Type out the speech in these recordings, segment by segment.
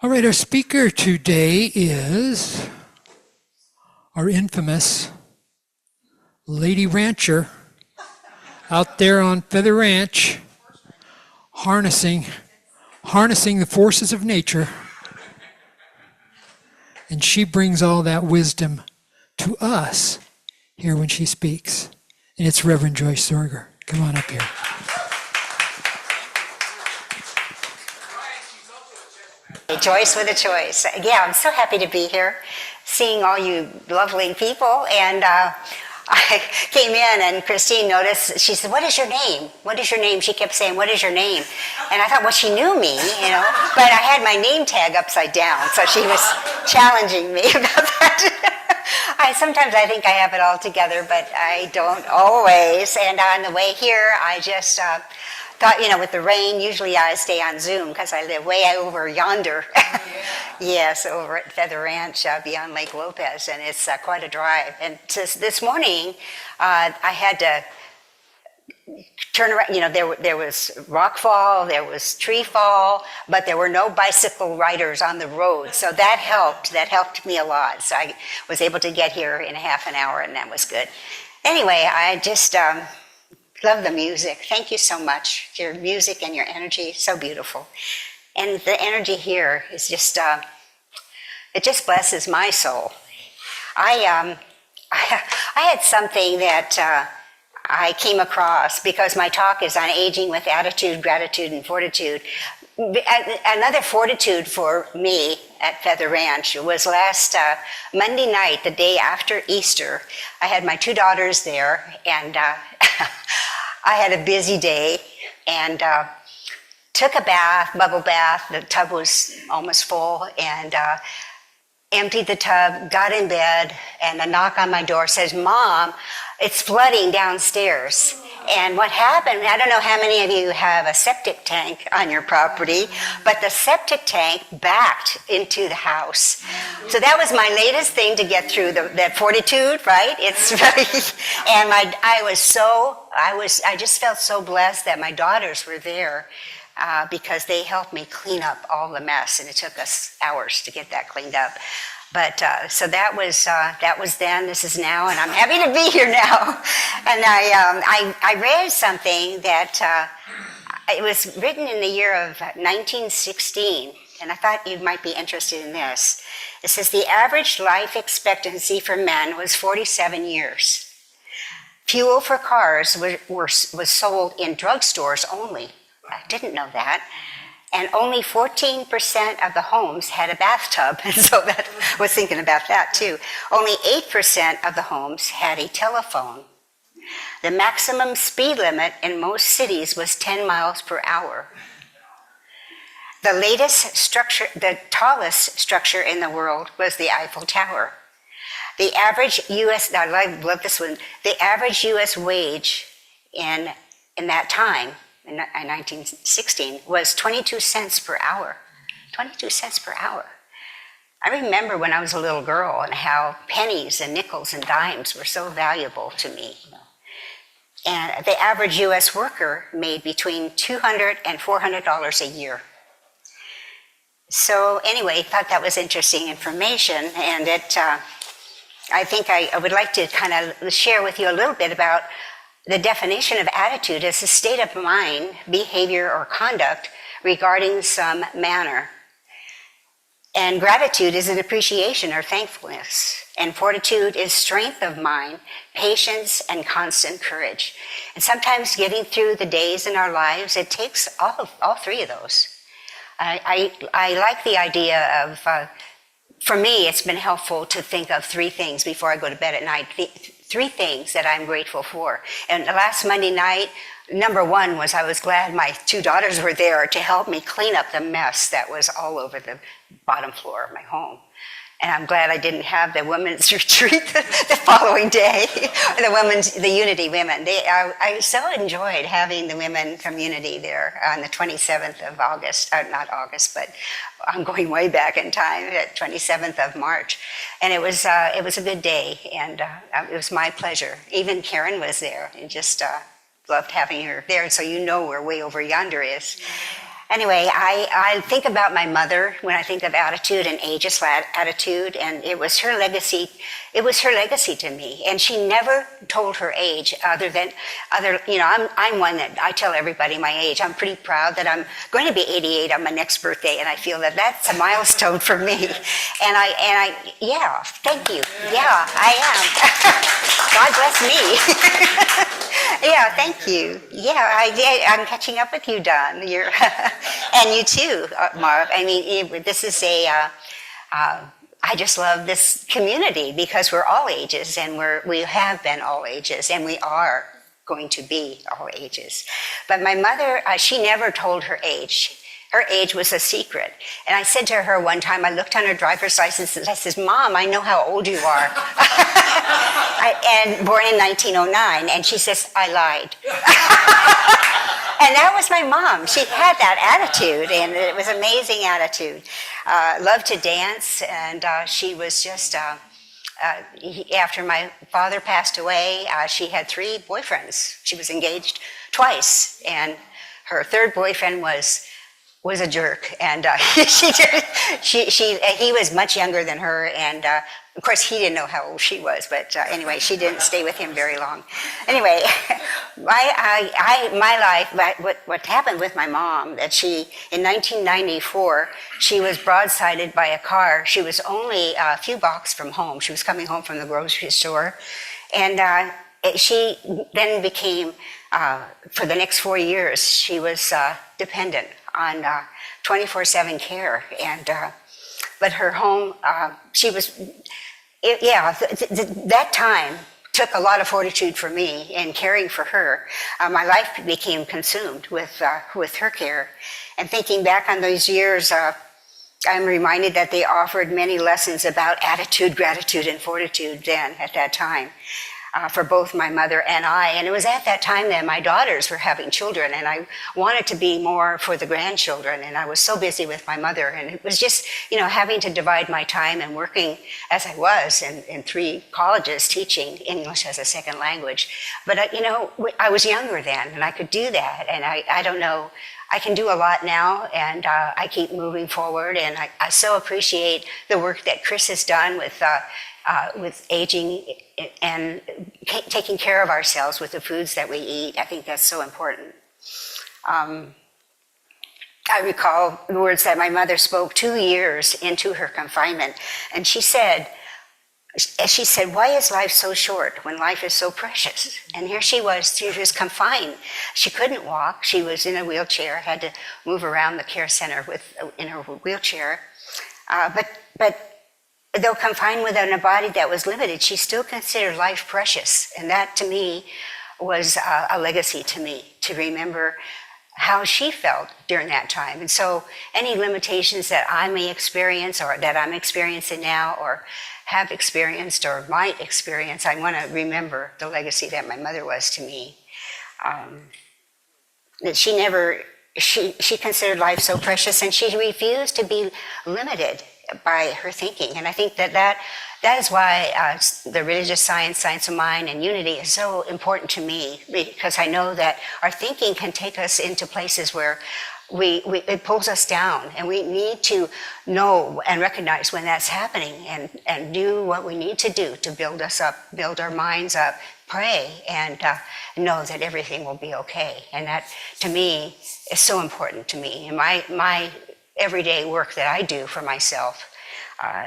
All right, our speaker today is our infamous lady rancher out there on Feather Ranch, harnessing the forces of nature. And she brings all that wisdom to us here when she speaks. And it's Reverend Joyce Zorger. Come on up here. Joyce with a choice. Yeah, I'm so happy to be here, seeing all you lovely people. And I came in and Christine noticed, she said, "What is your name? What is your name?" She kept saying, "What is your name?" And I thought, well, she knew me, but I had my name tag upside down, so she was challenging me about that. Sometimes I think I have it all together, but I don't always. And on the way here, I just thought, with the rain, usually I stay on Zoom because I live way over yonder. Yes, over at Feather Ranch beyond Lake Lopez, and it's quite a drive. And this morning, I had to turn around. There was rock fall, there was tree fall, but there were no bicycle riders on the road, so that helped. That helped me a lot. So I was able to get here in a half an hour, and that was good. Anyway, I just love the music. Thank you so much. Your music and your energy, so beautiful. And the energy here is just, it just blesses my soul. I had something that I came across because my talk is on aging with attitude, gratitude, and fortitude. Another fortitude for me at Feather Ranch was last Monday night, the day after Easter. I had my two daughters there, and I had a busy day, and took a bath, bubble bath. The tub was almost full, and emptied the tub, got in bed, and a knock on my door says, "Mom, it's flooding downstairs." And what happened, I don't know how many of you have a septic tank on your property, but the septic tank backed into the house. So that was my latest thing to get through that fortitude, right? It's really, and I just felt so blessed that my daughters were there because they helped me clean up all the mess, and it took us hours to get that cleaned up. But so that was then. This is now, and I'm happy to be here now. And I read something that it was written in the year of 1916, and I thought you might be interested in this. It says the average life expectancy for men was 47 years. Fuel for cars was sold in drugstores only. I didn't know that. And only 14% of the homes had a bathtub, and so that I was thinking about that too. Only 8% of the homes had a telephone. The maximum speed limit in most cities was 10 miles per hour. The tallest structure in the world was the Eiffel Tower. The average I love this one, the average U.S. wage in that time, in 1916, was 22 cents per hour. 22 cents per hour. I remember when I was a little girl and how pennies and nickels and dimes were so valuable to me. And the average U.S. worker made between $200 and $400 a year. So anyway, thought that was interesting information, and I think I would like to kind of share with you a little bit about the definition of attitude as a state of mind, behavior, or conduct regarding some manner. And gratitude is an appreciation or thankfulness. And fortitude is strength of mind, patience, and constant courage. And sometimes getting through the days in our lives, it takes all three of those. I like the idea of, for me, it's been helpful to think of three things before I go to bed at night. Three things that I'm grateful for. And last Monday night, number one was I was glad my two daughters were there to help me clean up the mess that was all over the bottom floor of my home. And I'm glad I didn't have the women's retreat the following day, the Unity women. I so enjoyed having the women from Unity there on the 27th of August, not August, but I'm going way back in time, at 27th of March. And it was a good day, and it was my pleasure. Even Karen was there, and just loved having her there, so where way over yonder is. Anyway, I think about my mother when I think of attitude and ageist attitude, and it was her legacy. It was her legacy to me, and she never told her age I'm one that I tell everybody my age. I'm pretty proud that I'm going to be 88 on my next birthday, and I feel that that's a milestone for me. And yeah, thank you. Yeah, I am. God bless me. Yeah, thank you. Yeah, I'm catching up with you, Don. You're and you too, Marv. I mean, this is I just love this community because we're all ages, and we have been all ages, and we are going to be all ages. But my mother, she never told her age. Her age was a secret. And I said to her one time, I looked on her driver's license and I said, Mom, I know how old you are. And born in 1909. And she says, I lied. And that was my mom. She had that attitude, and it was an amazing attitude. Loved to dance, and she was just, after my father passed away, she had 3 boyfriends. She was engaged twice, and her third boyfriend was a jerk, and he was much younger than her, and of course he didn't know how old she was, but anyway, she didn't stay with him very long. Anyway, my life, what happened with my mom, that in 1994, she was broadsided by a car. She was only a few blocks from home. She was coming home from the grocery store, and she then became, for the next 4 years, she was dependent on 24/7 care, and but her home, that time took a lot of fortitude for me in caring for her. My life became consumed with her care, and thinking back on those years, I'm reminded that they offered many lessons about attitude, gratitude, and fortitude then at that time. For both my mother and I. And it was at that time that my daughters were having children, and I wanted to be more for the grandchildren, and I was so busy with my mother, and it was just, having to divide my time and working as I was in 3 colleges teaching English as a second language. But, I was younger then, and I could do that, and I don't know, I can do a lot now, and I keep moving forward, and I so appreciate the work that Chris has done with aging and taking care of ourselves with the foods that we eat. I think that's so important. I recall the words that my mother spoke 2 years into her confinement, and she said, why is life so short when life is so precious? And here she was confined. She couldn't walk. She was in a wheelchair, had to move around the care center in her wheelchair. But though confined within a body that was limited, she still considered life precious. And that, to me, was a legacy to me, to remember how she felt during that time. And so any limitations that I may experience, or that I'm experiencing now, or have experienced or might experience, I want to remember the legacy that my mother was to me. That she considered life so precious, and she refused to be limited by her thinking. And I think that is why the religious science of mind, and unity is so important to me, because I know that our thinking can take us into places where it pulls us down, and we need to know and recognize when that's happening, and do what we need to do to build us up, build our minds up, pray, and know that everything will be okay. And that, to me, is so important to me. And my everyday work that I do for myself.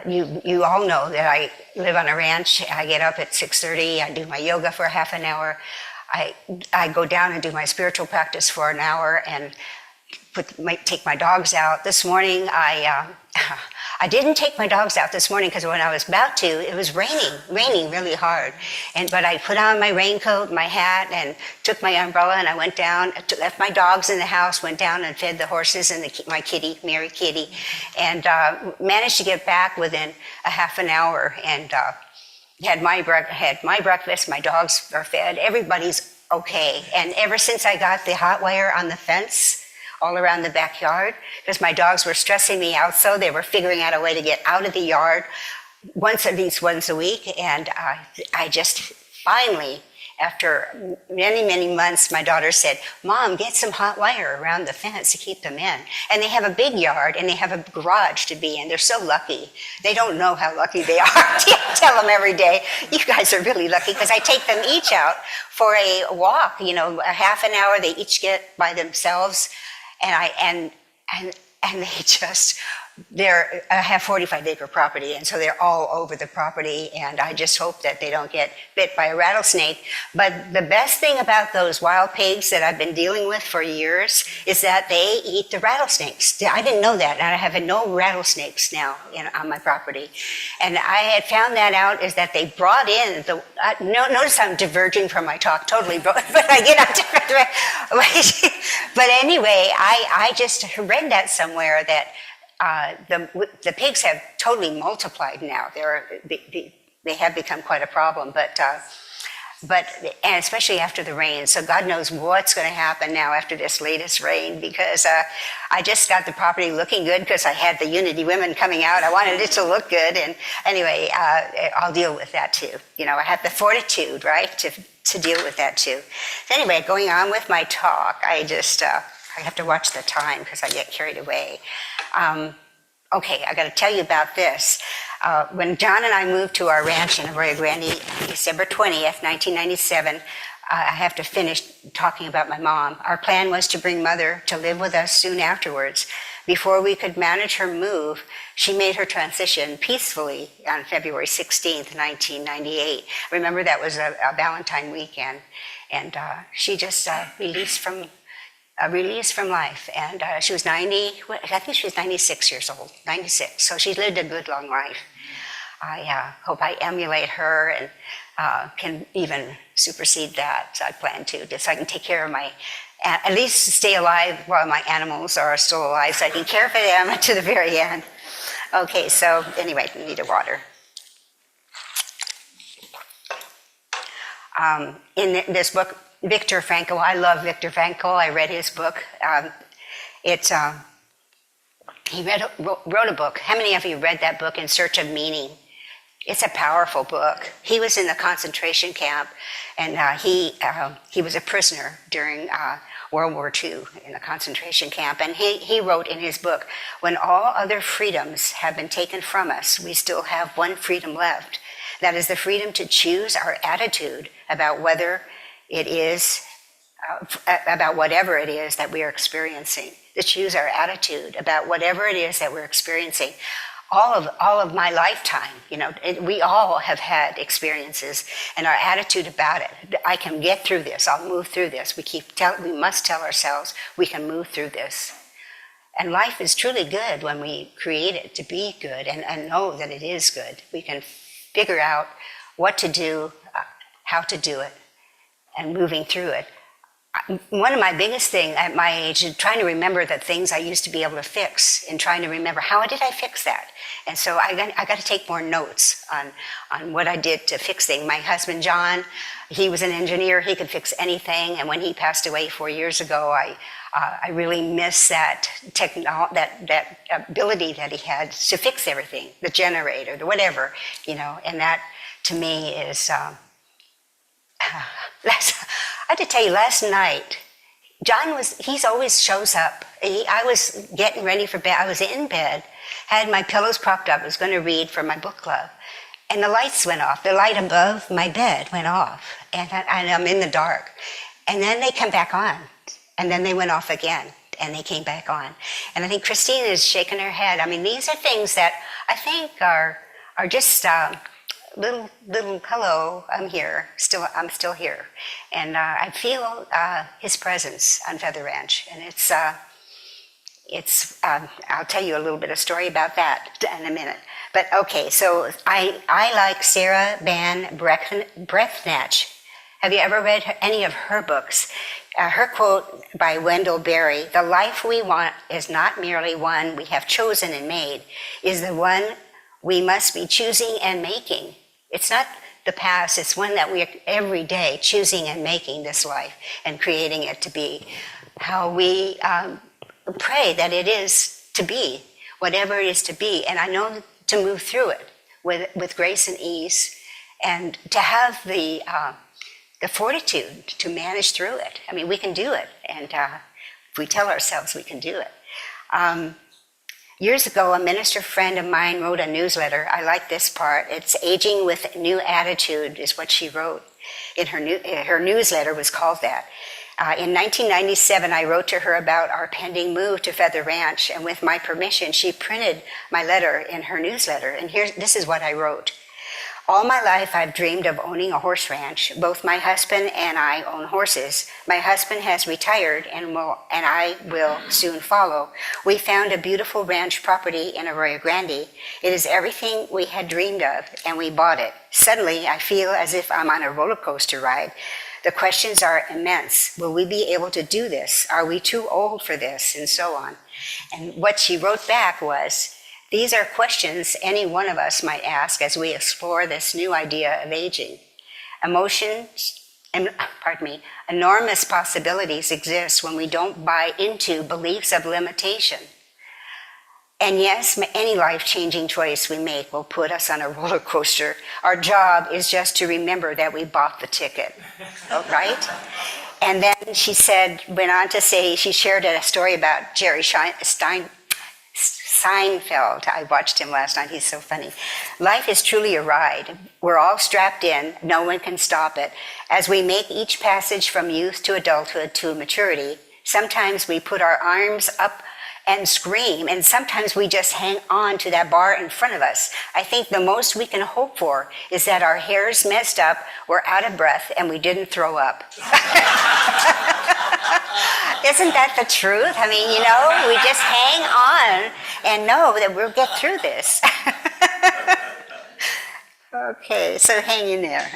You all know that I live on a ranch. I get up at 6:30. I do my yoga for half an hour. I go down and do my spiritual practice for an hour, and take my dogs out. This morning, I didn't take my dogs out this morning because when I was about to, it was raining really hard. But I put on my raincoat, my hat, and took my umbrella, and I went down, left my dogs in the house, went down and fed the horses and my kitty, Mary Kitty, and managed to get back within a half an hour, and had my breakfast, my dogs are fed, everybody's okay. And ever since I got the hot wire on the fence all around the backyard, because my dogs were stressing me out, so they were figuring out a way to get out of the yard at least once a week, and I just finally after many, many months, my daughter said, "Mom, get some hot wire around the fence to keep them in." And they have a big yard and they have a garage to be in. They're so lucky. They don't know how lucky they are. I tell them every day, "You guys are really lucky," because I take them each out for a walk, a half an hour they each get by themselves. And they just, I have 45-acre property, and so they're all over the property, and I just hope that they don't get bit by a rattlesnake. But the best thing about those wild pigs that I've been dealing with for years is that they eat the rattlesnakes. I didn't know that, and I have no rattlesnakes now on my property. And I had found that out is that they brought in notice I'm diverging from my talk totally, but I get on different. But anyway, I just read that somewhere that the pigs have totally multiplied now. They have become quite a problem, but and especially after the rain. So God knows what's going to happen now after this latest rain, because I just got the property looking good because I had the Unity women coming out. I wanted it to look good, and anyway, I'll deal with that too. I have the fortitude, right, to deal with that too. So anyway, going on with my talk, I have to watch the time because I get carried away. Okay, I got to tell you about this. When John and I moved to our ranch in Arroyo Grande, December 20th, 1997, I have to finish talking about my mom. Our plan was to bring Mother to live with us soon afterwards. Before we could manage her move, she made her transition peacefully on February 16th, 1998. Remember, that was a Valentine weekend, and she just released from life, and she was 90, I think she was 96 years old, 96, so she lived a good long life. I hope I emulate her and can even supersede that. I plan to, just so I can take care of at least stay alive while my animals are still alive, so I can care for them to the very end. Okay, so anyway, I need a water. In this book, Viktor Frankl, I love Viktor Frankl. I read his book. He wrote a book. How many of you read that book, In Search of Meaning? It's a powerful book. He was in the concentration camp, and he was a prisoner during World War II in the concentration camp. And he wrote in his book, "When all other freedoms have been taken from us, we still have one freedom left. That is the freedom to choose our attitude about whether it is, about whatever it is that we are experiencing. To choose our attitude about whatever it is that we're experiencing." All of my lifetime, we all have had experiences, and our attitude about it. I can get through this. I'll move through this. We must tell ourselves we can move through this. And life is truly good when we create it to be good and know that it is good. We can figure out what to do, how to do it, and moving through it. One of my biggest things at my age is trying to remember the things I used to be able to fix, and trying to remember how did I fix that. And so I got to take more notes on what I did to fix things. My husband John, he was an engineer. He could fix anything. And when he passed away 4 years ago, I really miss that ability that he had to fix everything, the generator, the whatever, And that to me is. I have to tell you, last night, he always shows up. I was getting ready for bed. I was in bed, had my pillows propped up. I was going to read for my book club. And the lights went off. The light above my bed went off. And I'm in the dark. And then they come back on. And then they went off again. And they came back on. And I think Christine is shaking her head. I mean, these are things that I think are just... little hello, I'm here, I'm still here, and I feel his presence on Feather Ranch, and it's I'll tell you a little bit of story about that in a minute. But okay, so I like Sarah Van Breathnach. Have you ever read any of her books? Her quote by Wendell Berry: "The life we want is not merely one we have chosen and made, is the one we must be choosing and making. It's not the past, it's one that we are every day choosing and making this life and creating it to be how we pray that it is to be, whatever it is to be. And I know to move through it with grace and ease, and to have the the fortitude to manage through it. I mean, we can do it, and if we tell ourselves we can do it. Years ago, a minister friend of mine wrote a newsletter. I like this part. It's Aging with New Attitude is what she wrote. Her newsletter was called that. In 1997, I wrote to her about our pending move to Feather Ranch, and with my permission, she printed my letter in her newsletter. And this is what I wrote. All my life, I've dreamed of owning a horse ranch. Both my husband and I own horses. My husband has retired and I will soon follow. We found a beautiful ranch property in Arroyo Grande. It is everything we had dreamed of, and we bought it. Suddenly, I feel as if I'm on a roller coaster ride. The questions are immense. Will we be able to do this? Are we too old for this? And so on. And what she wrote back was, these are questions any one of us might ask as we explore this new idea of aging. Enormous possibilities exist when we don't buy into beliefs of limitation. And yes, any life-changing choice we make will put us on a roller coaster. Our job is just to remember that we bought the ticket, right? And then she went on to say, she shared a story about Jerry Seinfeld. I watched him last night. He's so funny. Life is truly a ride. We're all strapped in. No one can stop it. As we make each passage from youth to adulthood to maturity, sometimes we put our arms up and scream, and sometimes we just hang on to that bar in front of us. I think the most we can hope for is that our hair's messed up, we're out of breath, and we didn't throw up. Isn't that the truth? I mean, we just hang on and know that we'll get through this. Okay, so hang in there.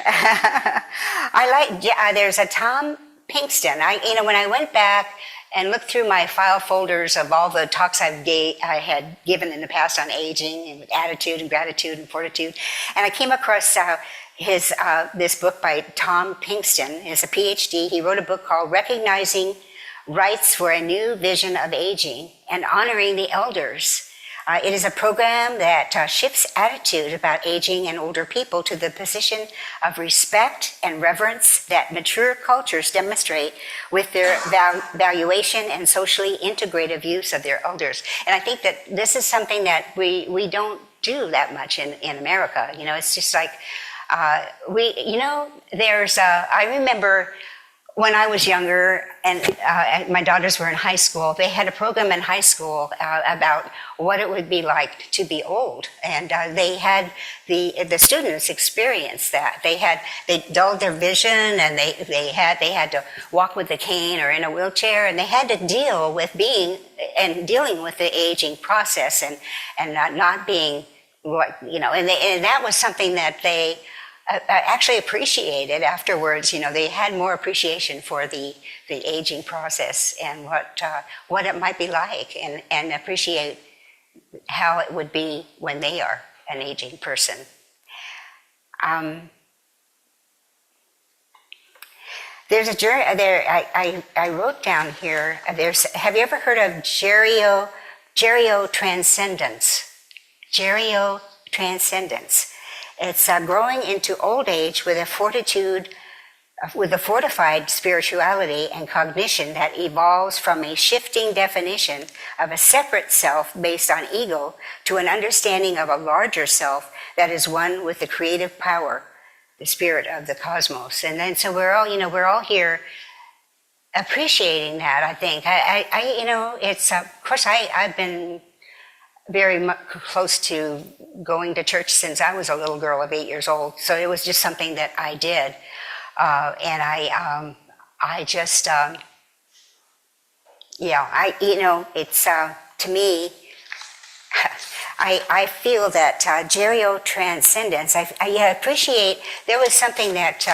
There's a Tom Pinkston. When I went back and looked through my file folders of all the talks I had given in the past on aging and attitude and gratitude and fortitude, and I came across this book by Tom Pinkston. It's a PhD. He wrote a book called Recognizing Rights for a New Vision of Aging and Honoring the Elders. It is a program that shifts attitude about aging and older people to the position of respect and reverence that mature cultures demonstrate with their valuation and socially integrative use of their elders. And I think that this is something that we don't do that much in America. It's just like, I remember when I was younger and my daughters were in high school, they had a program in high school about what it would be like to be old. And they had the students experience that. They dulled their vision, and they had to walk with a cane or in a wheelchair, and they had to deal with dealing with the aging process and not being and that was something that they actually appreciated afterwards. They had more appreciation for the aging process and what it might be like, and appreciate how it would be when they are an aging person. There's a journey there. I wrote down here. Have you ever heard of gerotranscendence? Gerotranscendence. It's growing into old age with a fortified spirituality and cognition that evolves from a shifting definition of a separate self based on ego to an understanding of a larger self that is one with the creative power, the spirit of the cosmos. And then so we're all here appreciating that. I think it's of course I've been very close to going to church since I was a little girl of 8 years old. So it was just something that I did. And it's, to me, I feel that gerotranscendence, I appreciate, there was something that,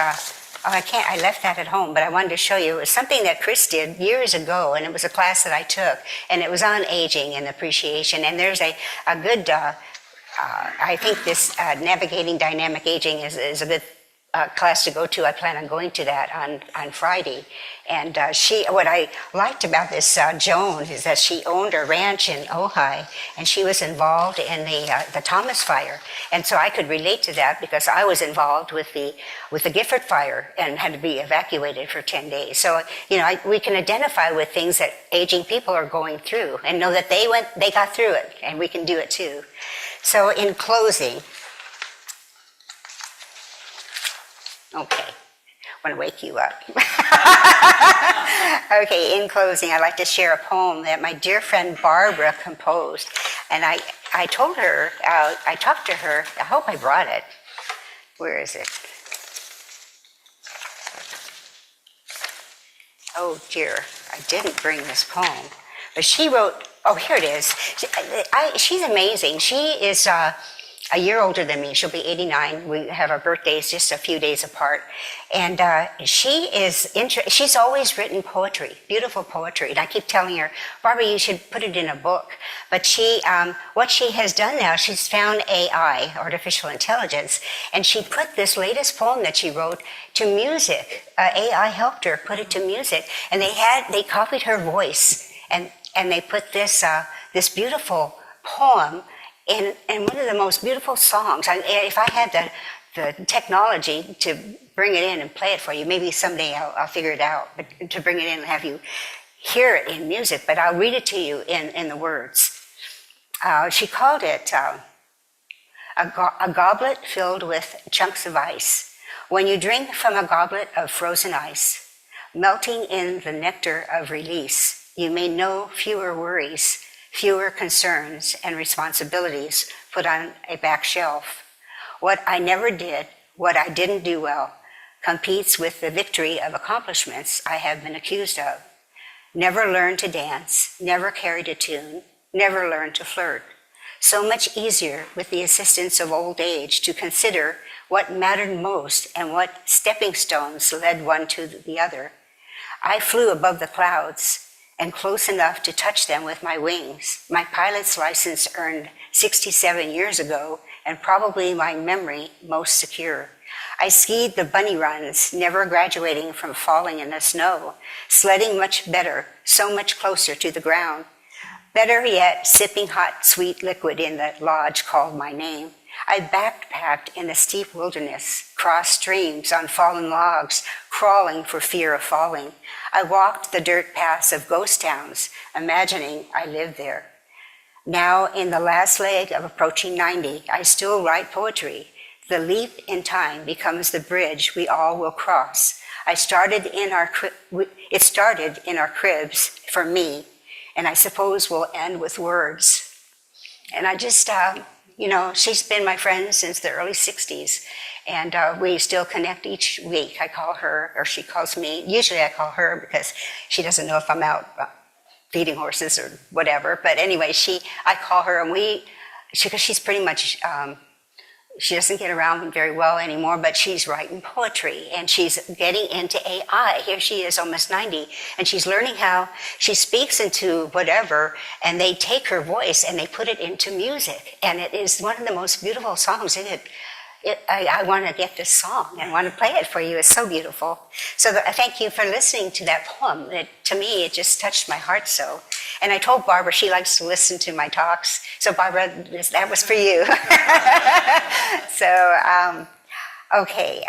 I left that at home, but I wanted to show you. It was something that Chris did years ago, and it was a class that I took, and it was on aging and appreciation. And there's a good, I think this navigating dynamic aging is a good class to go to. I plan on going to that on Friday. And what I liked about this Joan is that she owned a ranch in Ojai, and she was involved in the Thomas Fire. And so I could relate to that because I was involved with the Gifford Fire and had to be evacuated for 10 days. So, we can identify with things that aging people are going through and know that they got through it, and we can do it too. So in closing, okay, I want to wake you up. Okay, in closing, I'd like to share a poem that my dear friend Barbara composed. And I told her, I talked to her, I hope I brought it. Where is it? Oh dear, I didn't bring this poem. But she wrote, oh, here it is. She's amazing. She is a year older than me. She'll be 89. We have our birthdays just a few days apart. And she's always written poetry, beautiful poetry. And I keep telling her, Barbara, you should put it in a book. But what she has done now, she's found AI, artificial intelligence, and she put this latest poem that she wrote to music. AI helped her put it to music. And they copied her voice, and they put this beautiful poem in one of the most beautiful songs. If I had the technology to bring it in and play it for you, maybe someday I'll figure it out, but to bring it in and have you hear it in music, but I'll read it to you in the words. She called it a goblet filled with chunks of ice. When you drink from a goblet of frozen ice, melting in the nectar of release, you may know fewer worries, fewer concerns and responsibilities put on a back shelf. What I never did, what I didn't do well, competes with the victory of accomplishments I have been accused of. Never learned to dance, never carried a tune, never learned to flirt. So much easier with the assistance of old age to consider what mattered most and what stepping stones led one to the other. I flew above the clouds and close enough to touch them with my wings. My pilot's license earned 67 years ago, and probably my memory most secure. I skied the bunny runs, never graduating from falling in the snow, sledding much better, so much closer to the ground. Better yet, sipping hot, sweet liquid in the lodge called my name. I backpacked in the steep wilderness, crossed streams on fallen logs, crawling for fear of falling. I walked the dirt paths of ghost towns, imagining I lived there. Now, in the last leg of approaching 90, I still write poetry. The leap in time becomes the bridge we all will cross. It started in our cribs for me, and I suppose will end with words. And I just, she's been my friend since the early 60s, and we still connect each week. I call her, or she calls me. Usually I call her because she doesn't know if I'm out feeding horses or whatever. But anyway, I call her, and because she's pretty much, she doesn't get around very well anymore, but she's writing poetry, and she's getting into AI. Here she is, almost 90, and she's learning how she speaks into whatever, and they take her voice and they put it into music. And it is one of the most beautiful songs. I want to get this song and want to play it for you. It's so beautiful. So I thank you for listening to that poem. To me, it just touched my heart so. And I told Barbara she likes to listen to my talks. So Barbara, that was for you. So, okay.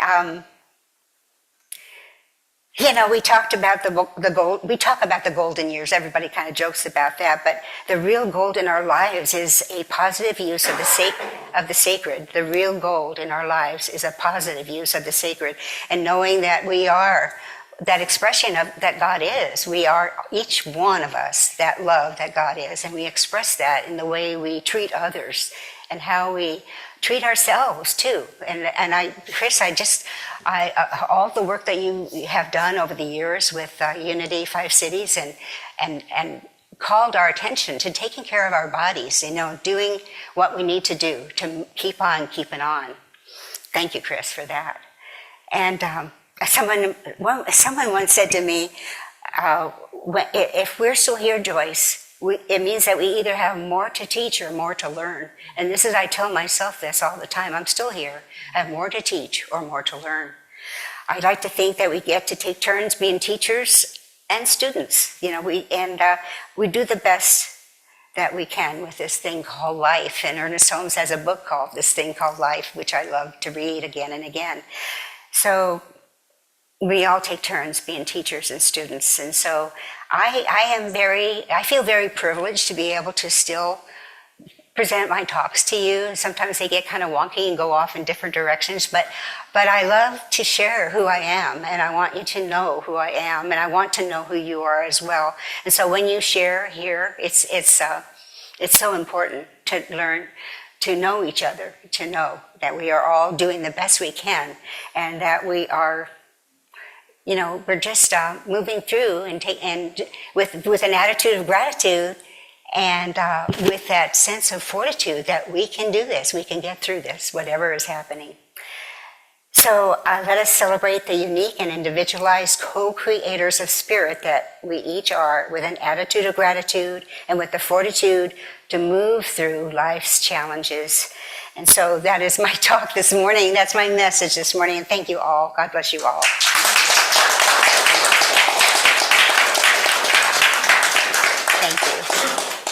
We talked about the gold. We talk about the golden years. Everybody kind of jokes about that, but the real gold in our lives is a positive use of the sacred. The real gold in our lives is a positive use of the sacred, and knowing that we are that expression of that God is. We are, each one of us, that love that God is, and we express that in the way we treat others and how we treat ourselves too. And Chris, all the work that you have done over the years with Unity 5 Cities and called our attention to taking care of our bodies, doing what we need to do to keep on keeping on. Thank you, Chris, for that. And someone once said to me, if we're still here, Joyce, it means that we either have more to teach or more to learn. And this is, I tell myself this all the time. I'm still here. I have more to teach or more to learn. I like to think that we get to take turns being teachers and students. We do the best that we can with this thing called life. And Ernest Holmes has a book called This Thing Called Life, which I love to read again and again. So we all take turns being teachers and students. And so I feel very privileged to be able to still present my talks to you. Sometimes they get kind of wonky and go off in different directions, but I love to share who I am, and I want you to know who I am, and I want to know who you are as well. And so when you share here, it's so important to learn to know each other, to know that we are all doing the best we can, and that we are, we're just moving through and with an attitude of gratitude, and with that sense of fortitude that we can do this, we can get through this, whatever is happening. So let us celebrate the unique and individualized co-creators of spirit that we each are, with an attitude of gratitude and with the fortitude to move through life's challenges. And so that is my talk this morning. That's my message this morning. And thank you all. God bless you all. Thank you.